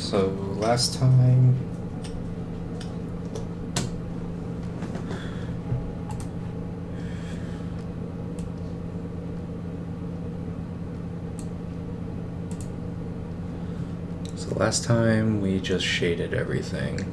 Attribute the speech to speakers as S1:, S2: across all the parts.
S1: So last time we just shaded everything.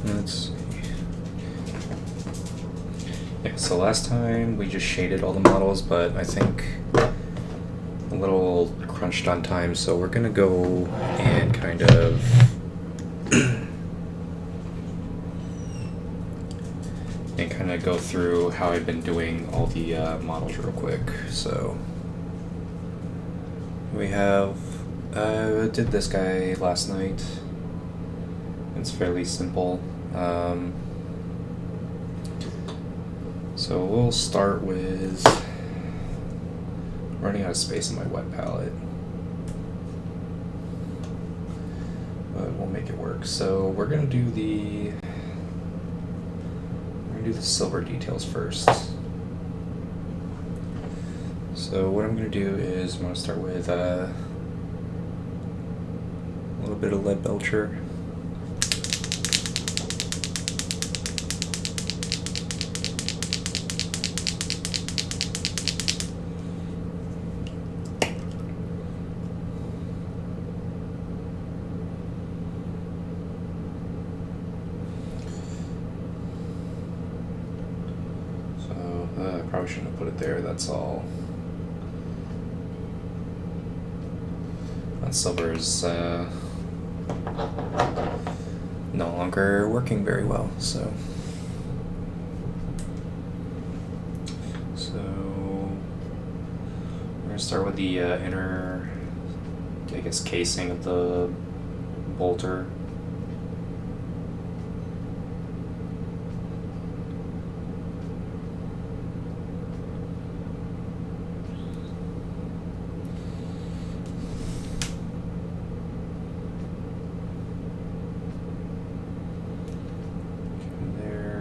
S1: Let's see. Yeah, so last time we just shaded all the models, but I think a little crunched on time, so we're gonna go and kind of go through how I've been doing all the models real quick. So we have did this guy last night. It's fairly simple. So we'll start with running out of space in my wet palette, but we'll make it work. So we're gonna do the silver details first. So what I'm gonna do is I'm gonna start with a little bit of lead belcher. Probably shouldn't have put it there, that's all. That silver is no longer working very well, so we're gonna start with the inner, I guess, casing of the bolter.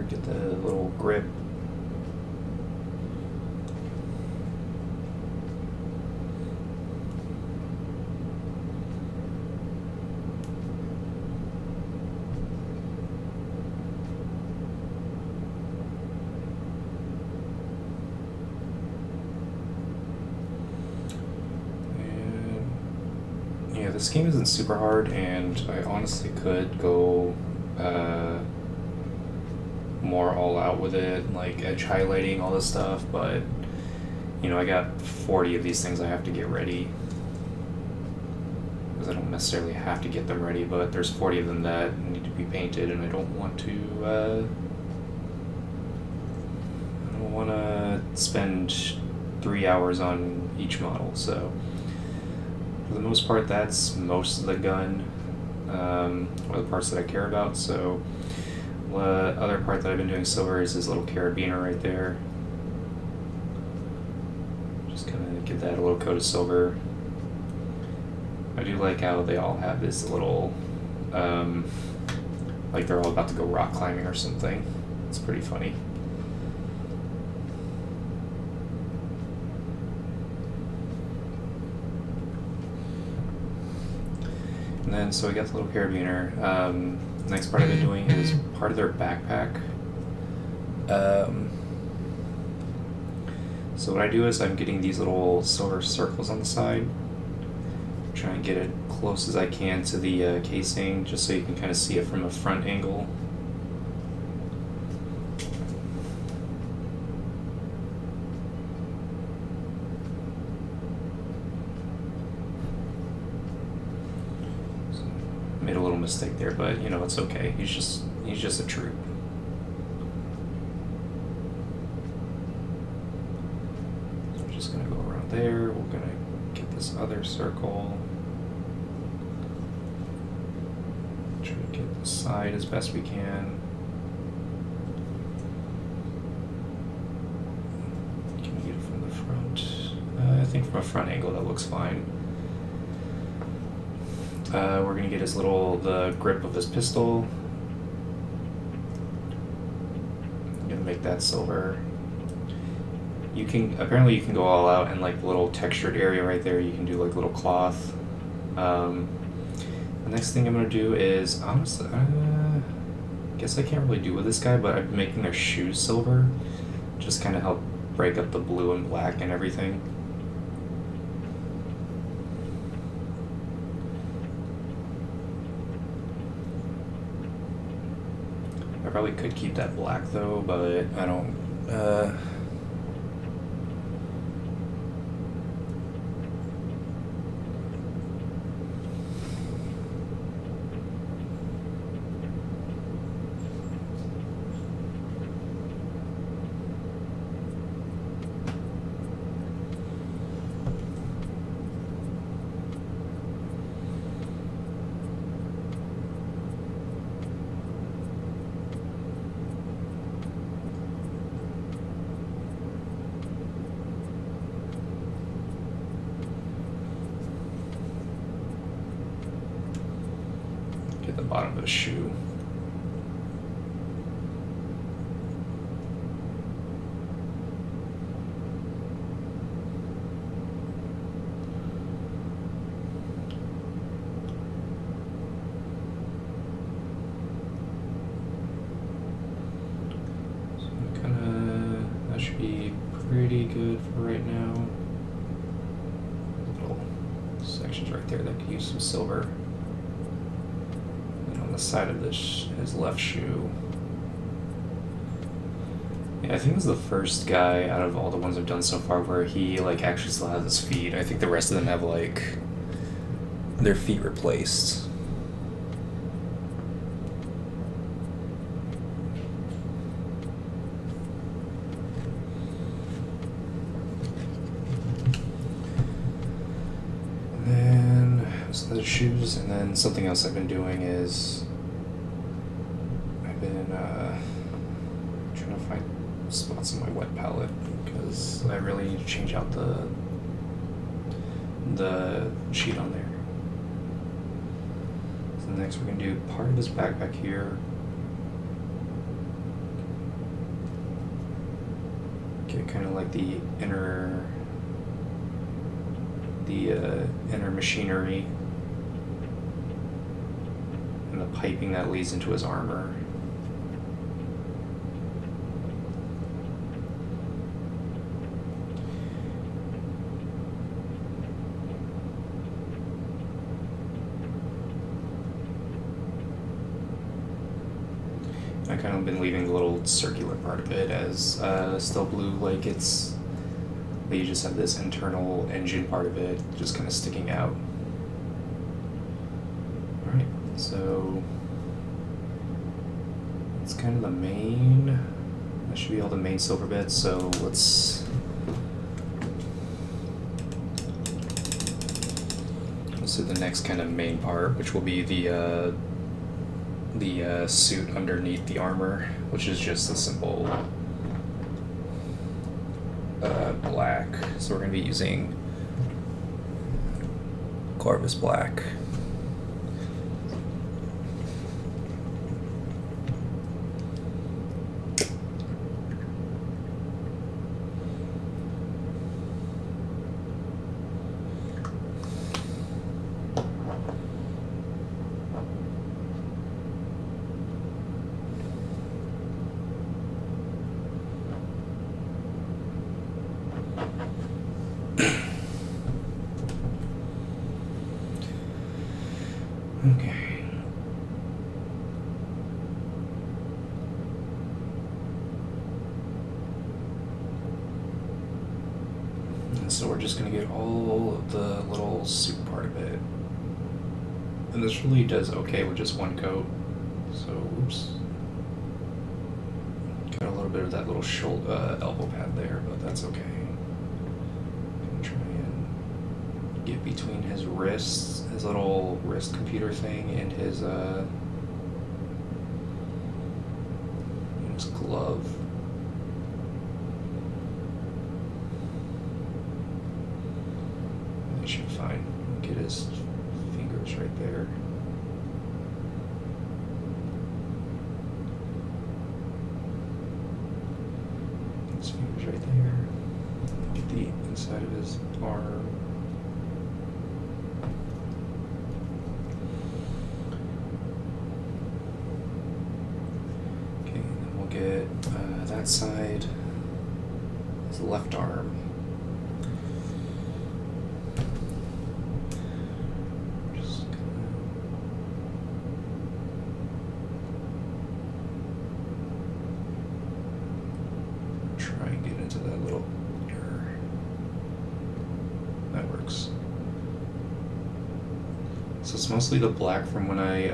S1: Get the little grip. And yeah, this game isn't super hard, and I honestly could go more all out with it, like edge highlighting, all this stuff, but you know, I got 40 of these things I have to get ready, because I don't necessarily have to get them ready, but there's 40 of them that need to be painted, and I don't want to spend 3 hours on each model. So for the most part, that's most of the gun, or the parts that I care about. So other part that I've been doing silver is this little carabiner right there. Just kind of give that a little coat of silver. I do like how they all have this little, like they're all about to go rock climbing or something. It's pretty funny. And then, so we got the little carabiner. Next part I've been doing is part of their backpack. So what I do is I'm getting these little silver circles on the side. Try and get it close as I can to the casing, just so you can kind of see it from a front angle. Made a little mistake there, but you know, it's okay. He's just a troop. other circle. Try to get the side as best we can. Can we get it from the front? I think from a front angle that looks fine. We're gonna get the grip of his pistol. I'm gonna make that silver. Apparently you can go all out, and like the little textured area right there, you can do like little cloth. The next thing I'm gonna do is, honestly, guess I can't really do with this guy, but I'm making their shoes silver, just kind of help break up the blue and black and everything. I probably could keep that black though, but I don't. Get the bottom of the shoe. That should be pretty good for right now. Little sections right there that could use some silver. The side of his left shoe. Yeah, I think this is the first guy out of all the ones I've done so far where he like actually still has his feet. I think the rest of them have like their feet replaced. The shoes, and then something else I've been doing is I've been trying to find spots on my wet palette because I really need to change out the sheet on there. So next we're going to do part of his backpack here. Get kind of like the inner machinery. The piping that leads into his armor. I kind of been leaving the little circular part of it as still blue, like it's, but you just have this internal engine part of it just kind of sticking out. Alright, so it's kind of the main, that should be all the main silver bits, so let's do the next kind of main part, which will be the suit underneath the armor, which is just a simple black. So we're going to be using Corvus Black. Okay. And so we're just going to get all of the little suit part of it. And this really does okay with just one coat. So, oops. Got a little bit of that little shoulder, elbow pad there, but that's okay. I'm gonna try and get between his wrists, his little wrist computer thing, and his glove. I should find, get his fingers right there. His fingers right there. Get the inside of his arm. Okay, and then we'll get that side, his left arm. Just gonna try and get into that little error. That works. So it's mostly the black from when I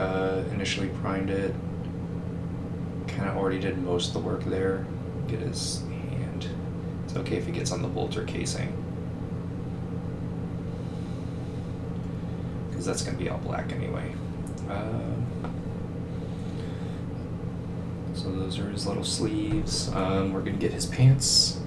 S1: initially primed it. Kind of already did most of the work there. Get his hand. It's okay if he gets on the bolter casing, because that's going to be all black anyway. So those are his little sleeves. We're going to get his pants.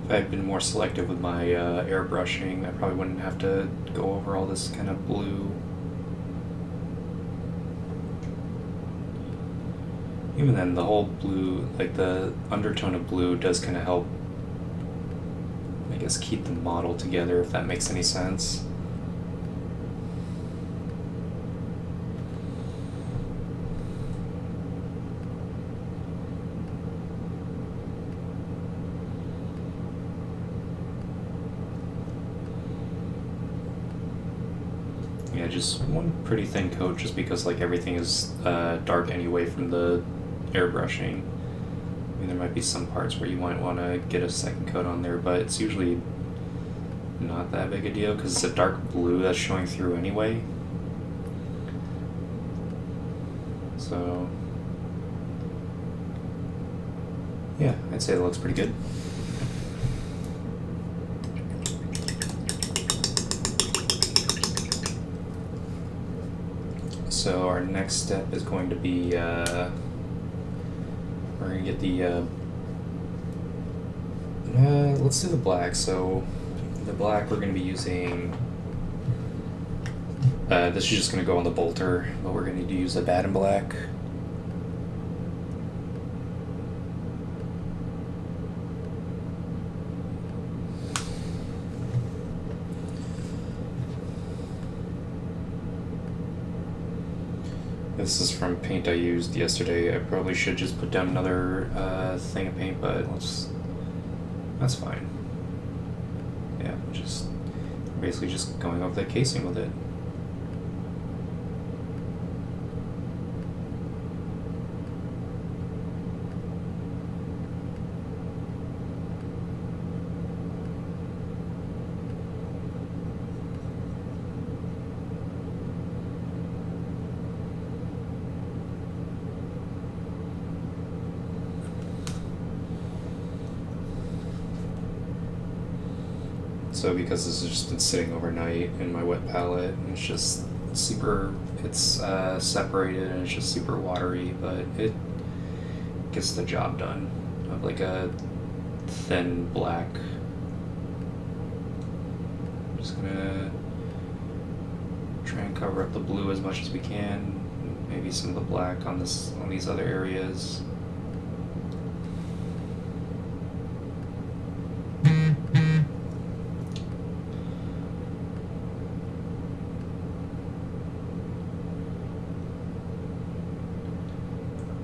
S1: If I had been more selective with my airbrushing, I probably wouldn't have to go over all this kind of blue. Even then, the whole blue, like the undertone of blue does kind of help, I guess, keep the model together, if that makes any sense. Yeah, just one pretty thin coat, just because like everything is dark anyway from the airbrushing. I mean, there might be some parts where you might want to get a second coat on there, but it's usually not that big a deal because it's a dark blue that's showing through anyway. So yeah, I'd say it looks pretty good. So our next step is going to be, we're going to get the, let's do the black. So the black we're going to be using, this is just going to go on the bolter, but we're going to use a Baden black. This is from paint I used yesterday. I probably should just put down another thing of paint, but that's fine. Yeah, just basically just going over the casing with it. So because this has just been sitting overnight in my wet palette, and it's just super, it's separated and it's just super watery, but it gets the job done. I have like a thin black. I'm just gonna try and cover up the blue as much as we can, maybe some of the black on these other areas.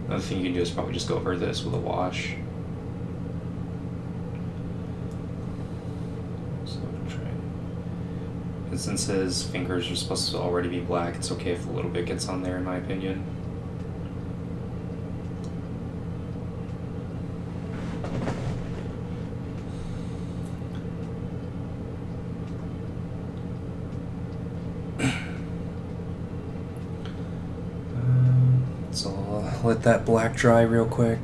S1: Another thing you can do is probably just go over this with a wash. So try. And since his fingers are supposed to already be black, it's okay if a little bit gets on there, in my opinion. let that black dry real quick.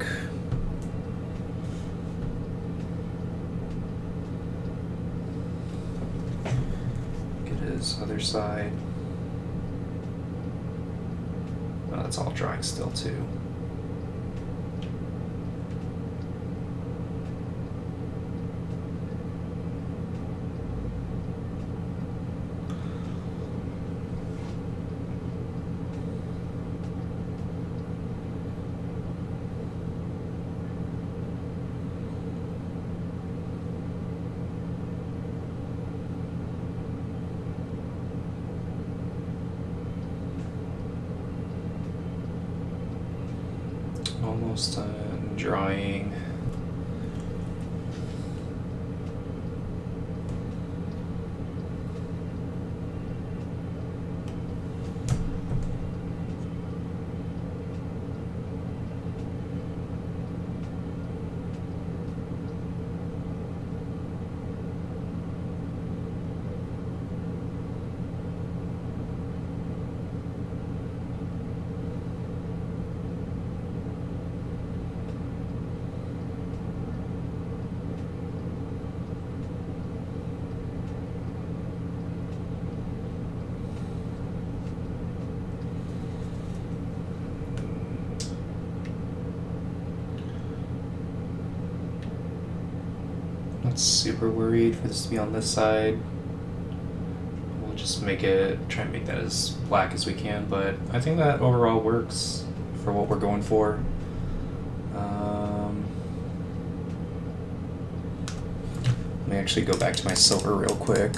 S1: Get his other side. Oh, that's all drying still too. Almost done drying. Not super worried for this to be on this side. We'll just try and make that as black as we can, but I think that overall works for what we're going for. Let me actually go back to my silver real quick.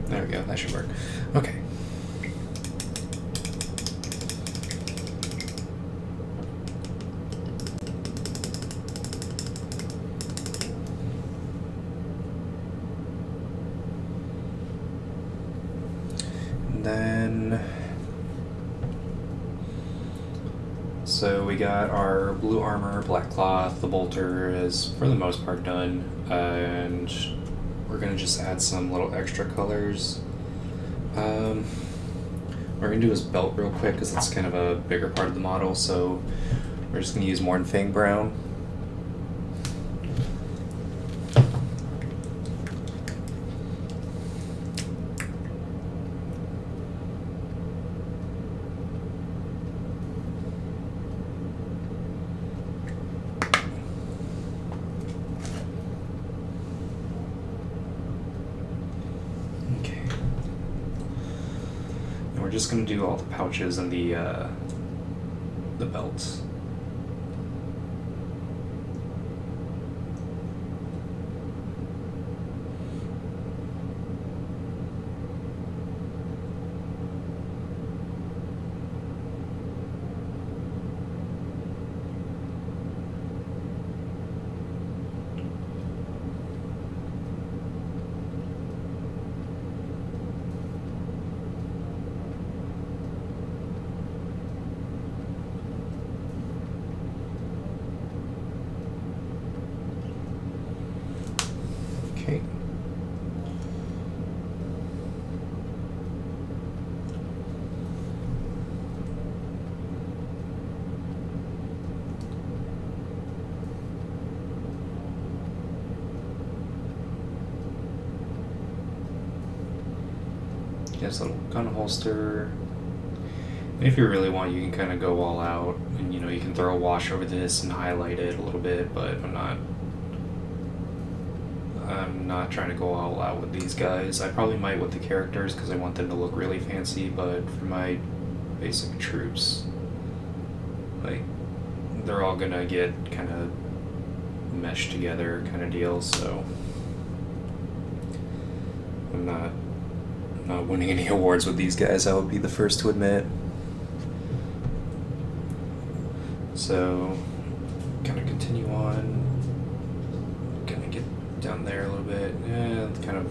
S1: There we go, that should work. Okay. And then, so we got our blue armor, black cloth, the bolter is for the most part done, and we're gonna just add some little extra colors. We're gonna do his belt real quick because it's kind of a bigger part of the model, so we're just gonna use Mornfang brown. We're just going to do all the pouches and the belts. Okay. Yes, little gun holster. And if you really want, you can kind of go all out, and you can throw a wash over this and highlight it a little bit, but I'm not I'm not trying to go all out with these guys. I probably might with the characters because I want them to look really fancy, but for my basic troops, like, they're all gonna get kind of meshed together kind of deal, so I'm not winning any awards with these guys, I would be the first to admit. So, kind of continue on. Gonna get down there a little bit. Yeah, kind of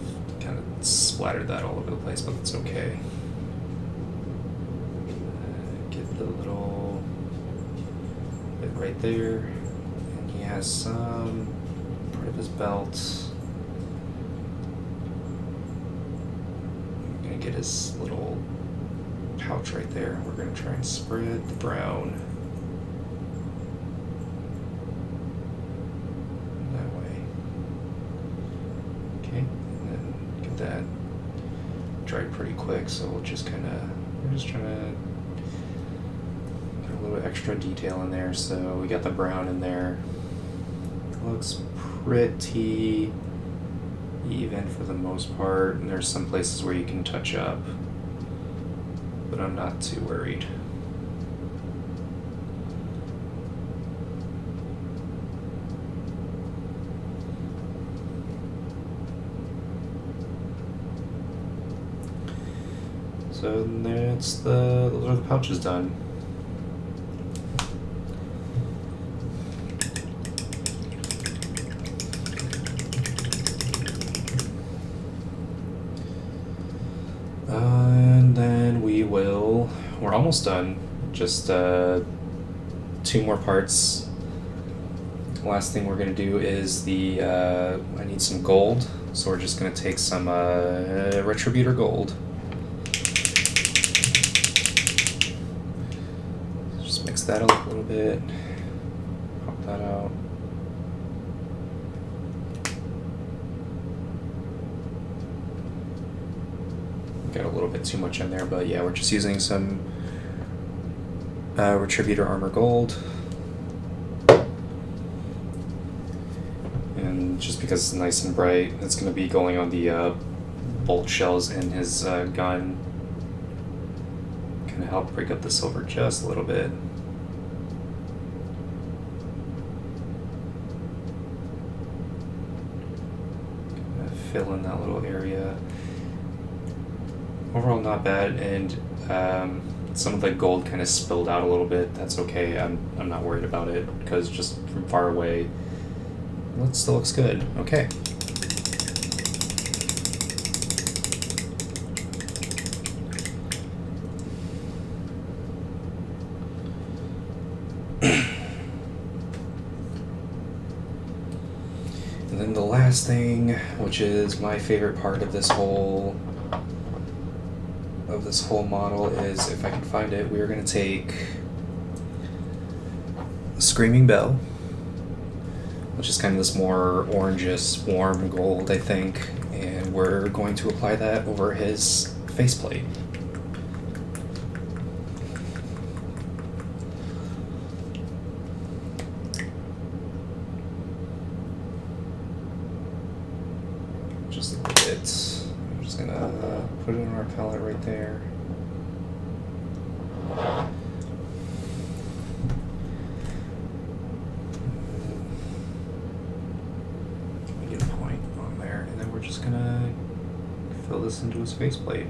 S1: splattered that all over the place, but it's okay. Get the little bit right there, and he has some part of his belt. I'm gonna get his little pouch right there. We're gonna try and spread the brown. That dried pretty quick, so we're just trying to put a little extra detail in there. So we got the brown in there. Looks pretty even for the most part, and there's some places where you can touch up, but I'm not too worried. So those are the pouches done. And then we're almost done. Just 2 more parts. Last thing we're gonna do is I need some gold, so we're just gonna take some Retributor gold. That up a little bit, pop that out. Got a little bit too much in there, but yeah, we're just using some Retributor armor gold. And just because it's nice and bright, it's going to be going on the bolt shells in his gun. Kind of help break up the silver just a little bit. Fill in that little area. Overall not bad, and some of the gold kind of spilled out a little bit. That's okay, I'm not worried about it, because just from far away it still looks good. Okay. And then the last thing, which is my favorite part of this whole model, is, if I can find it, we are going to take Screaming Bell, which is kind of this more orangish, warm gold, I think, and we're going to apply that over his faceplate. Just a little bit. I'm just gonna put it in our palette right there. Get a point on there, and then we're just gonna fill this into his faceplate.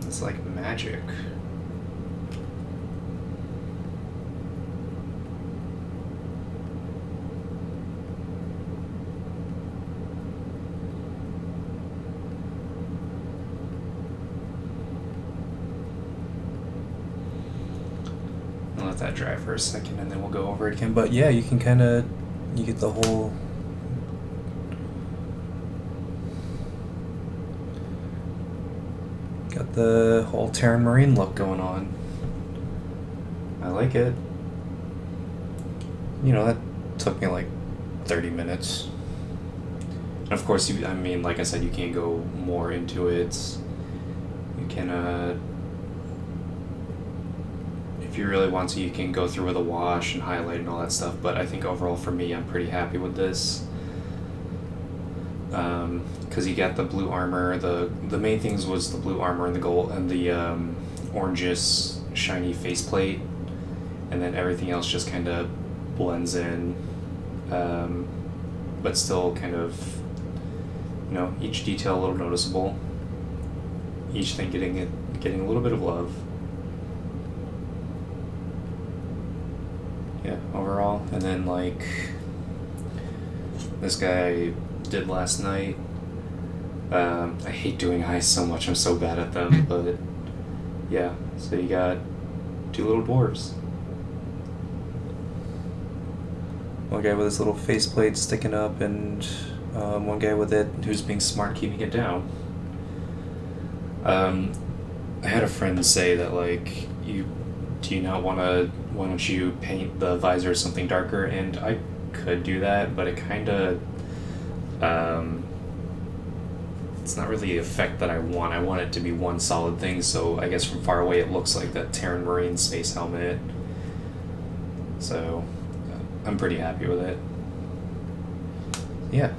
S1: It's like magic. I'll let that dry for a second and then we'll go over it again. But yeah, you can you get the whole got the whole Terran Marine look going on. I like it. You know, that took me like 30 minutes. And of course, I mean, like I said, you can't go more into it. You can, if you really want to, you can go through with a wash and highlight and all that stuff, but I think overall for me, I'm pretty happy with this. Because you got the blue armor, the main things was the blue armor and the gold, and the orangish shiny faceplate, and then everything else just kind of blends in, but still kind of, you know, each detail a little noticeable, each thing getting a little bit of love. Yeah, overall. And then like this guy did last night, I hate doing eyes so much, I'm so bad at them, but yeah, so you got 2 little dwarves. One guy with his little faceplate sticking up, and one guy with it who's being smart keeping it down. I had a friend say that, like, why don't you paint the visor something darker? And I could do that, but it kind of, it's not really the effect that I want. I want it to be one solid thing, so I guess from far away it looks like that Terran Marine space helmet. So I'm pretty happy with it. Yeah.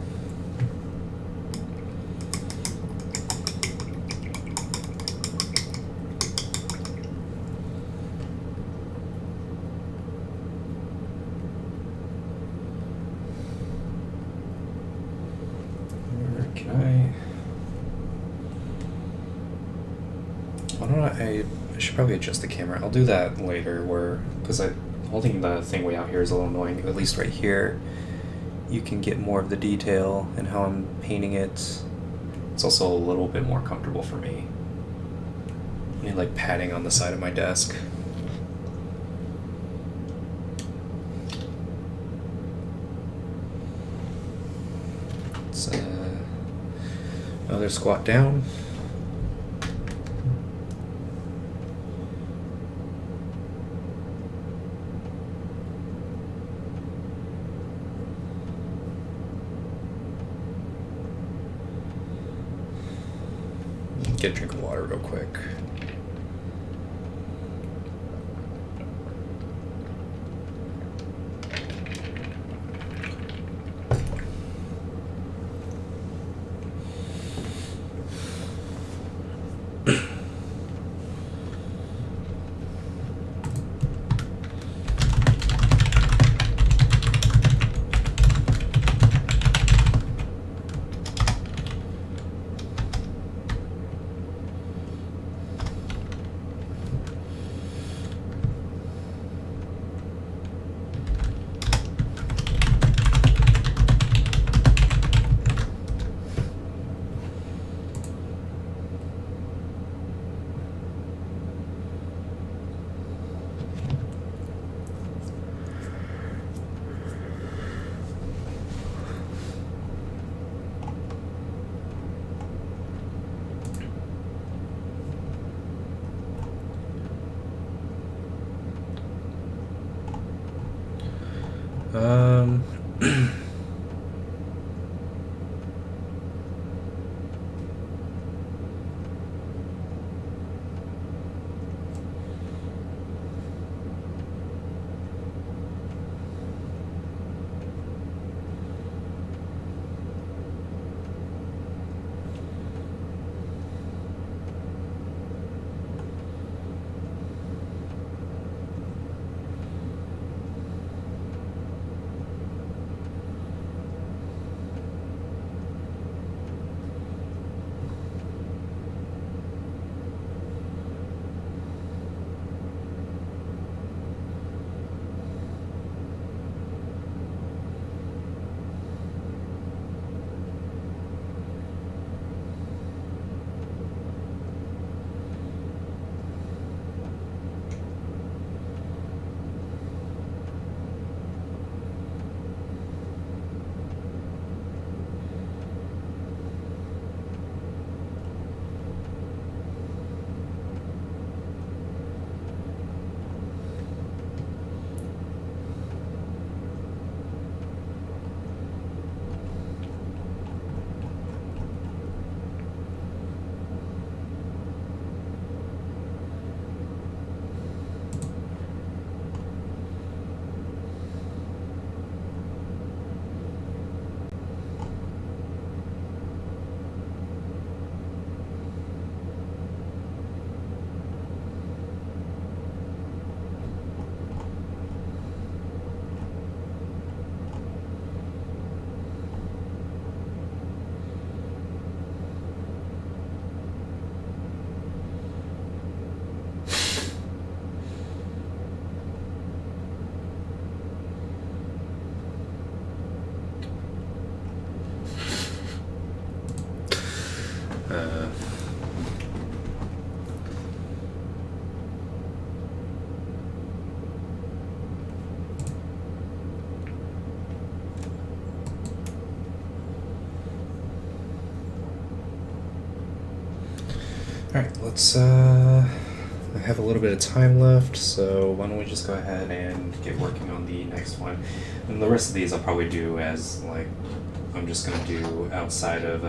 S1: I should probably adjust the camera. I'll do that later, because holding the thing way out here is a little annoying. At least right here, you can get more of the detail and how I'm painting it. It's also a little bit more comfortable for me. I need like padding on the side of my desk. Let's another squat down. Get a drink of water real quick. Alright, let's, I have a little bit of time left, so why don't we just go ahead and get working on the next one. And the rest of these I'll probably do as, like, I'm just gonna do outside of,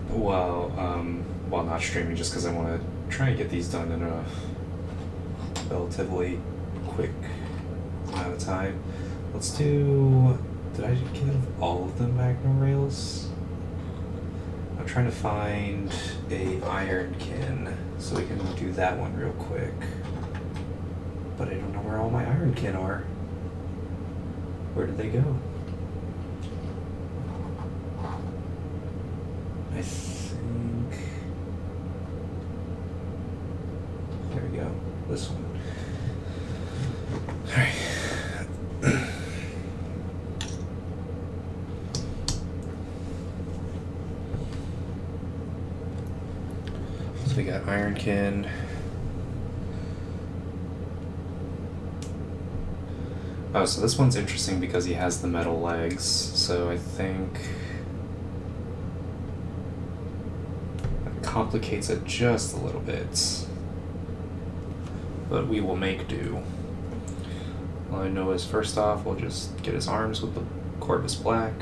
S1: while not streaming, just because I want to try and get these done in a relatively quick amount of time. Let's do, did I give all of them Magnum rails? I'm trying to find a ironkin so we can do that one real quick. But I don't know where all my ironkin are. Where did they go? I think... There we go. This one. Alright. So we got ironkin. Oh, so this one's interesting because he has the metal legs, so I think that complicates it just a little bit. But we will make do. All I know is first off, we'll just get his arms with the Corvus Black.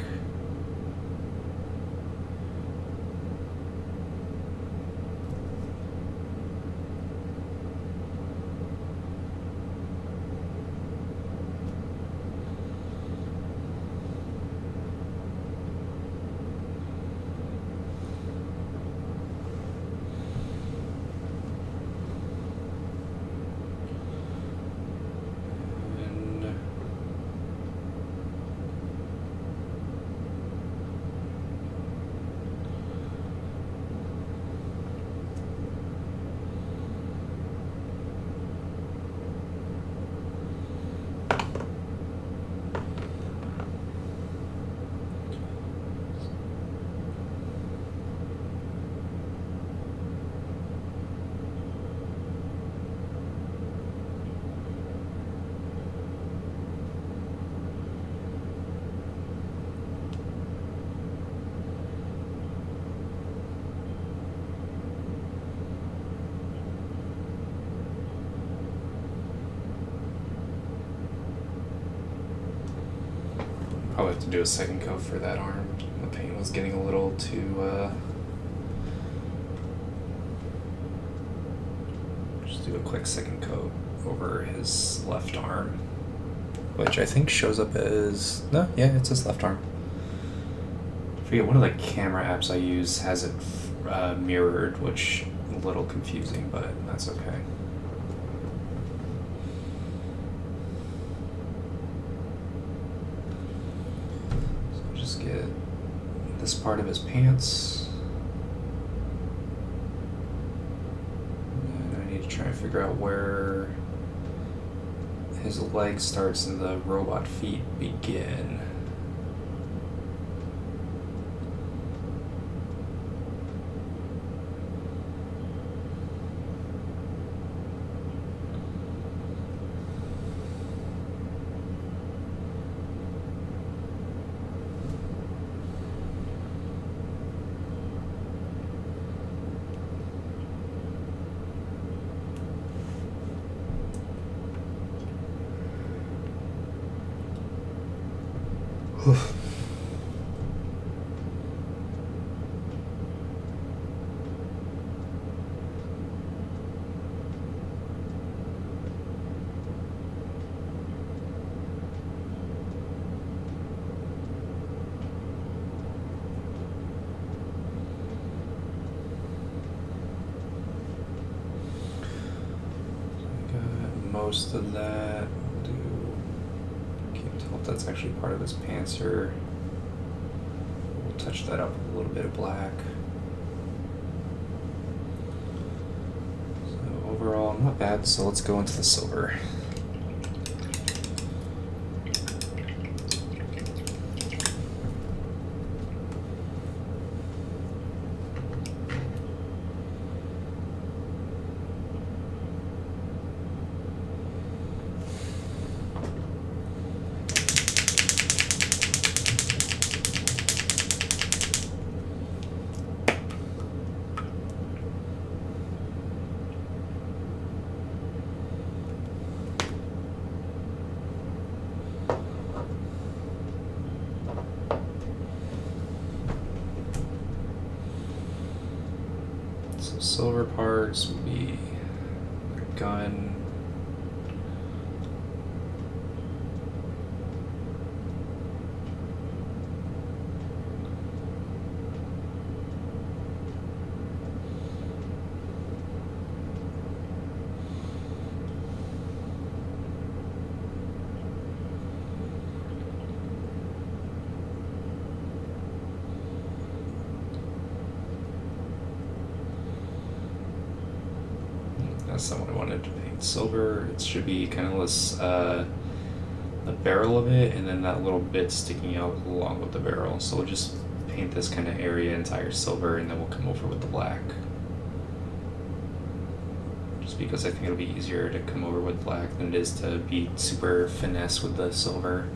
S1: Probably have to do a second coat for that arm. The paint was getting a little too, just do a quick second coat over his left arm. Which I think shows up as, no, yeah, it's his left arm. I forget, one of the camera apps I use has it mirrored, which is a little confusing, but that's okay. Get this part of his pants. And I need to try and figure out where his leg starts and the robot feet begin. Most of that. Can't tell if that's actually part of his pants here. We'll touch that up with a little bit of black. So overall, not bad. So let's go into the silver. So silver parts would be a gun. That's not what I wanted to paint. Silver, it should be kind of this, the barrel of it, and then that little bit sticking out along with the barrel. So we'll just paint this kind of area entire silver, and then we'll come over with the black. Just because I think it'll be easier to come over with black than it is to be super finesse with the silver.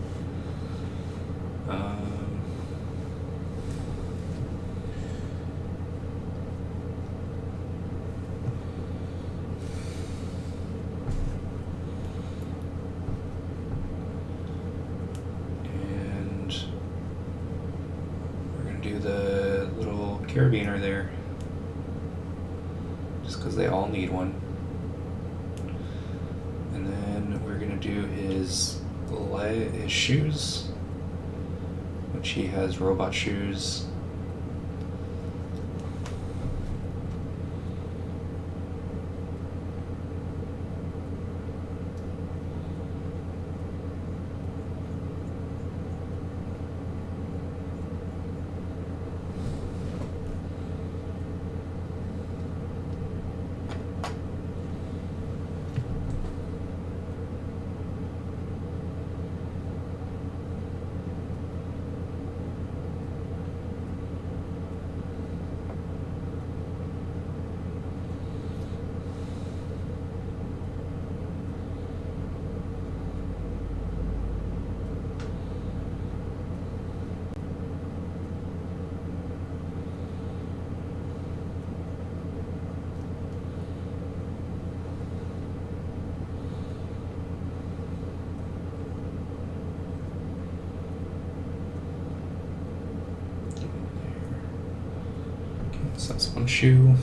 S1: Carabiner there, just because they all need one. And then we're gonna do his shoes, which he has robot shoes. So that's one shoe.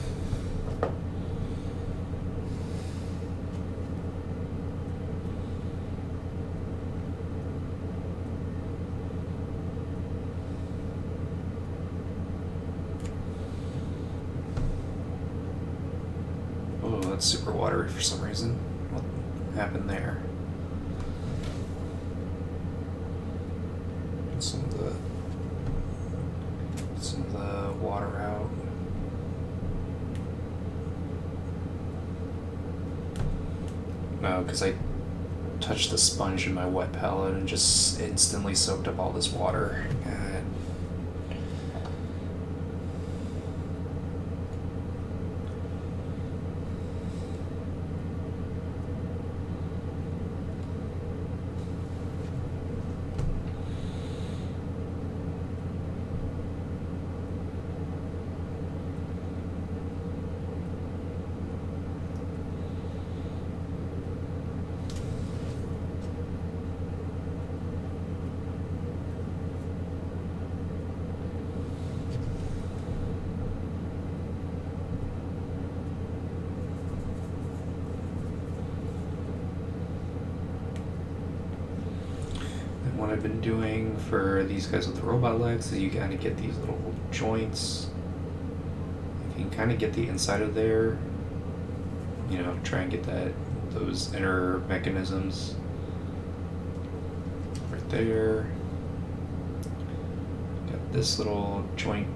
S1: Oh, that's super watery for some reason. What happened there? Get some of the water out. No, because I touched the sponge in my wet palette and just instantly soaked up all this water. God. What I've been doing for these guys with the robot legs is you kind of get these little joints. You can kind of get the inside of there, try and get those inner mechanisms right there. Got this little joint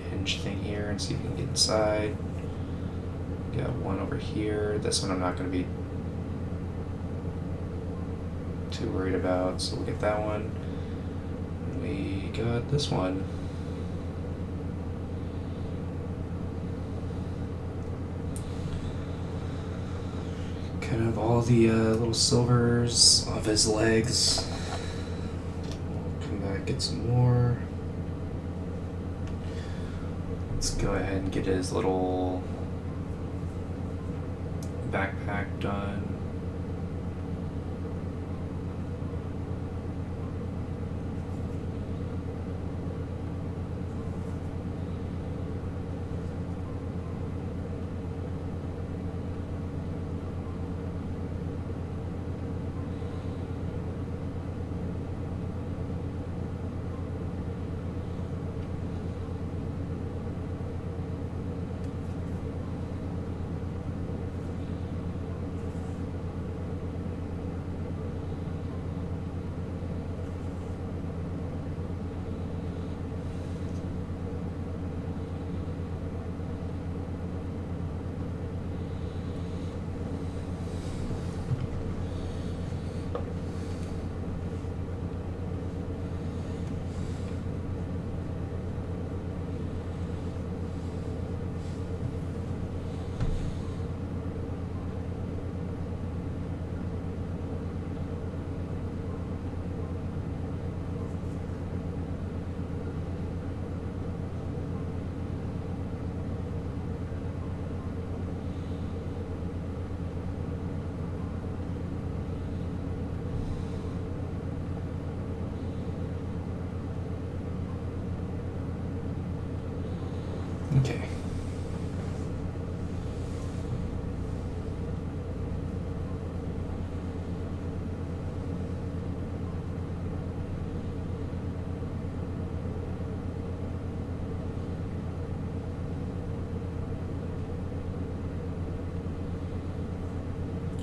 S1: hinge thing here, and see if you can get inside. Got one over here. This one I'm not going to be too worried about, so we'll get that one. And we got this one. Kind of all the little silvers of his legs. Come back, get some more. Let's go ahead and get his little backpack done.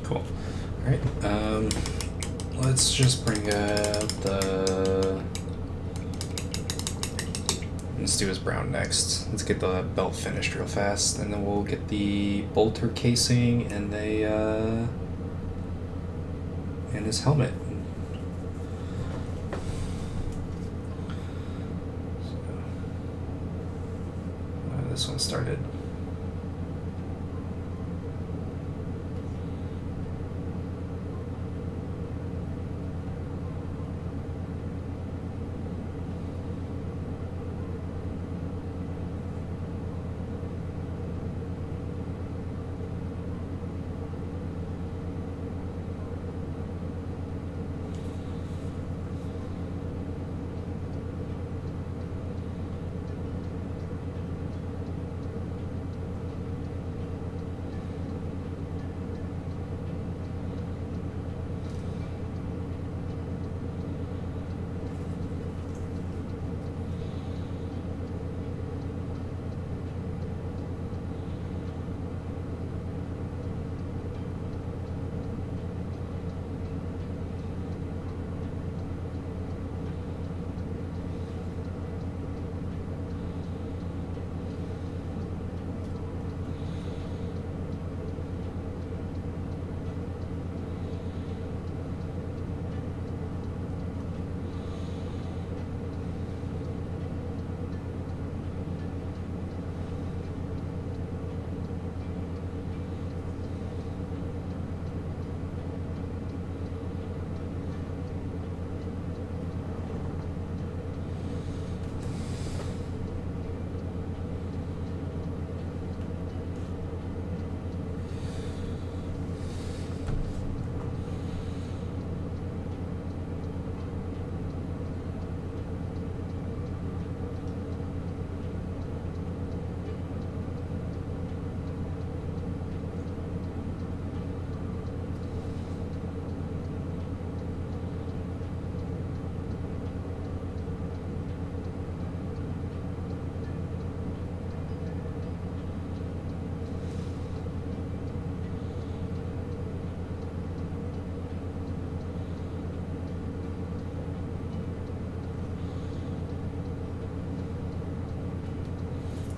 S1: Cool. Alright, let's just bring up the... Let's do his brown next. Let's get the belt finished real fast, and then we'll get the bolter casing and and his helmet. So, this one started.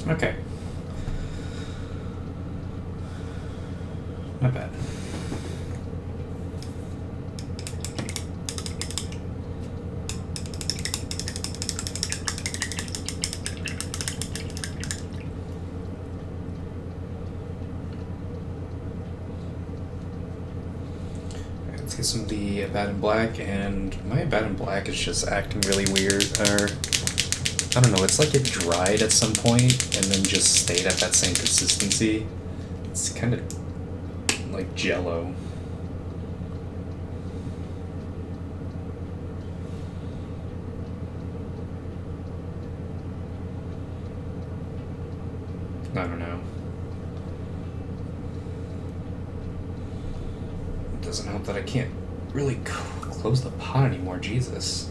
S1: Okay. Not bad. Alright, let's get some of the Abaddon Black, and my Abaddon Black is just acting really weird, or I don't know, it's like it dried at some point and then just stayed at that same consistency. It's kind of like Jello. I don't know. It doesn't help that I can't really close the pot anymore, Jesus.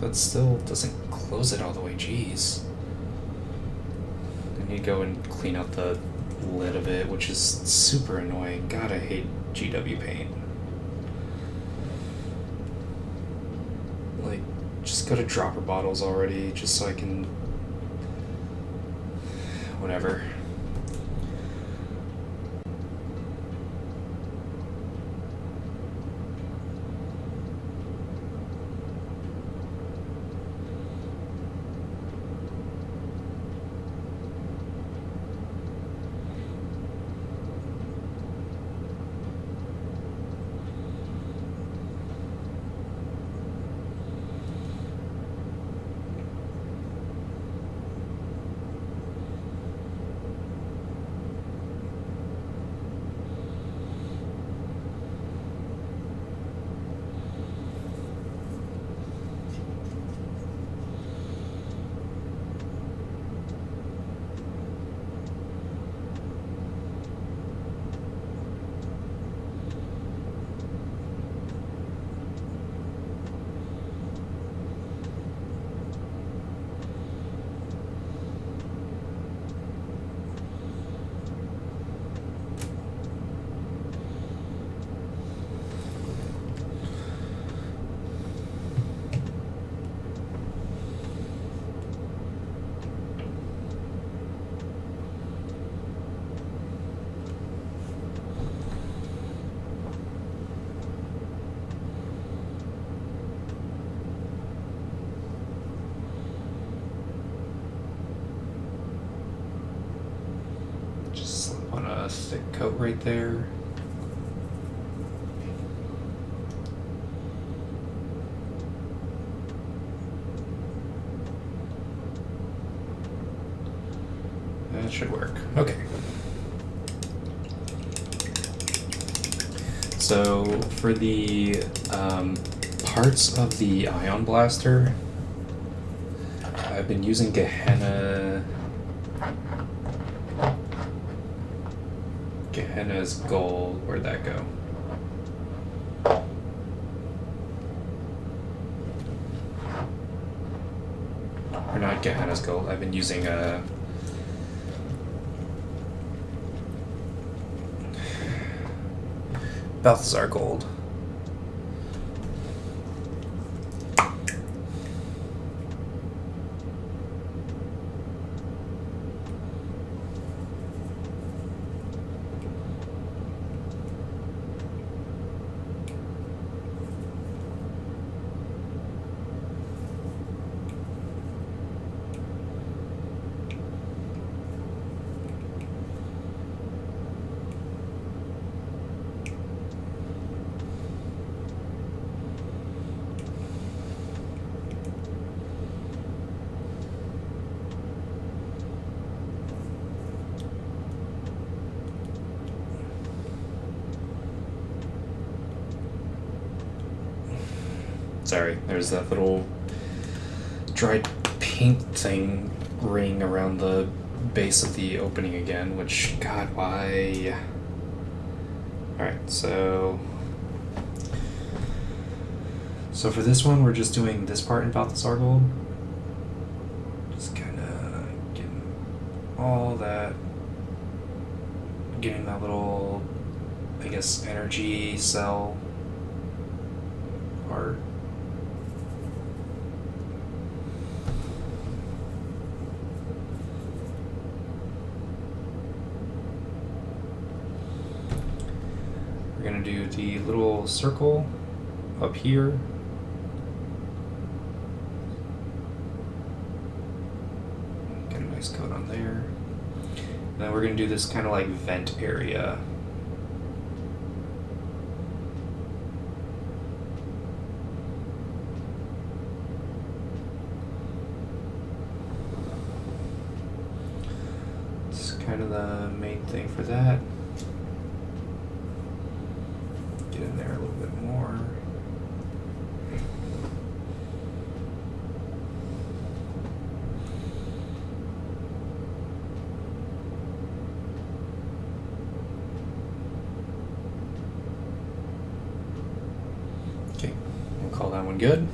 S1: That still doesn't close it all the way, jeez. I need to go and clean out the lid of it, which is super annoying. God, I hate GW paint. Like, just go to dropper bottles already, just so I can... whatever. thick coat right there. That should work. Okay. So for the parts of the ion blaster, I've been using Gehenna's gold. Where'd that go? Or not Gehenna's gold. I've been using Balthazar gold. Sorry, there's that little dried paint thing ring around the base of the opening again, which, God, why? Alright, so for this one, we're just doing this part in Balthazar gold. Just kind of getting all that, getting that little, I guess, energy cell part. We're going to do the little circle up here. Get a nice coat on there. And then we're going to do this kind of like vent area. It's kind of the main thing for that. Get in there a little bit more. Okay, we'll call that one good.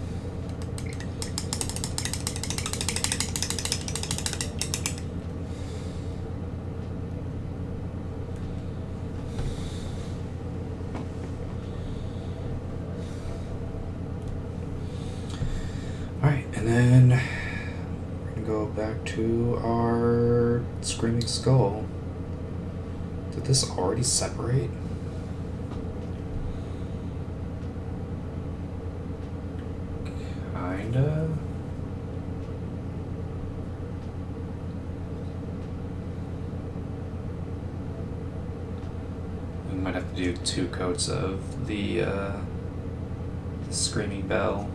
S1: Alright, and then we're gonna go back to our Screaming Skull. Did this already separate? Kinda. We might have to do 2 coats of the Screaming Bell.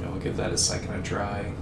S1: I'll give that a second to dry.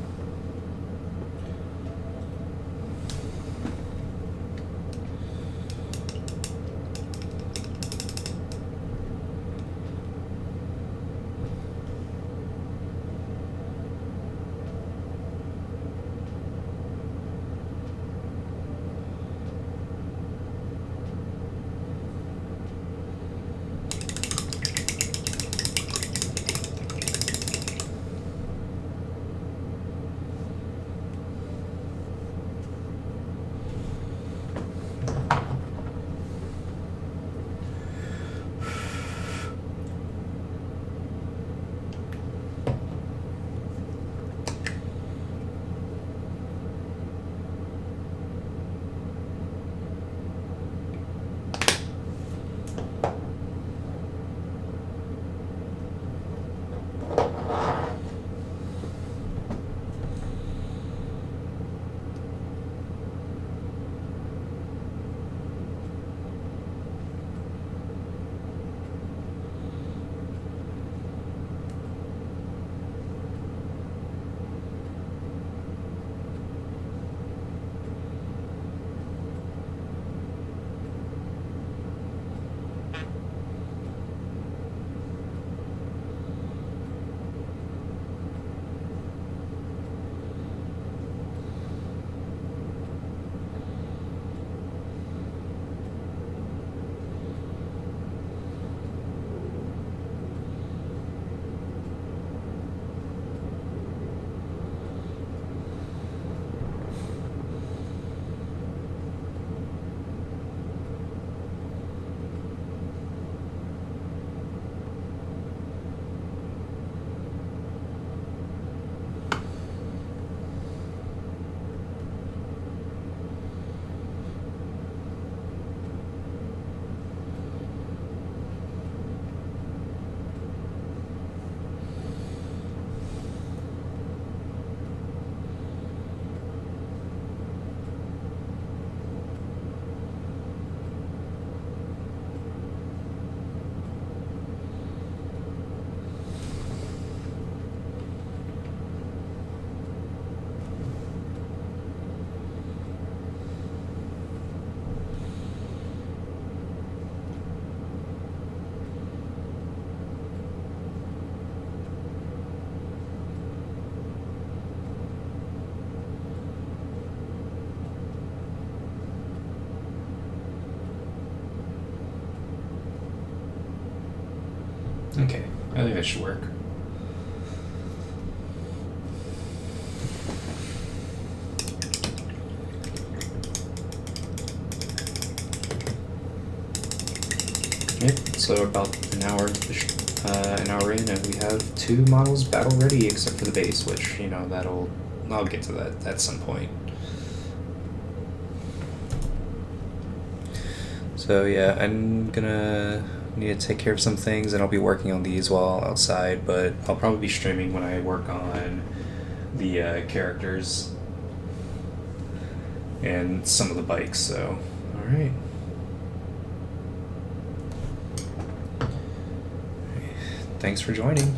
S1: Okay, I think that should work. Yep, so about an hour in, and we have 2 models battle ready, except for the base, which, you know, I'll get to that at some point. So yeah, I'm gonna need to take care of some things, and I'll be working on these while outside, but I'll probably be streaming when I work on the characters and some of the bikes, so alright. Thanks for joining.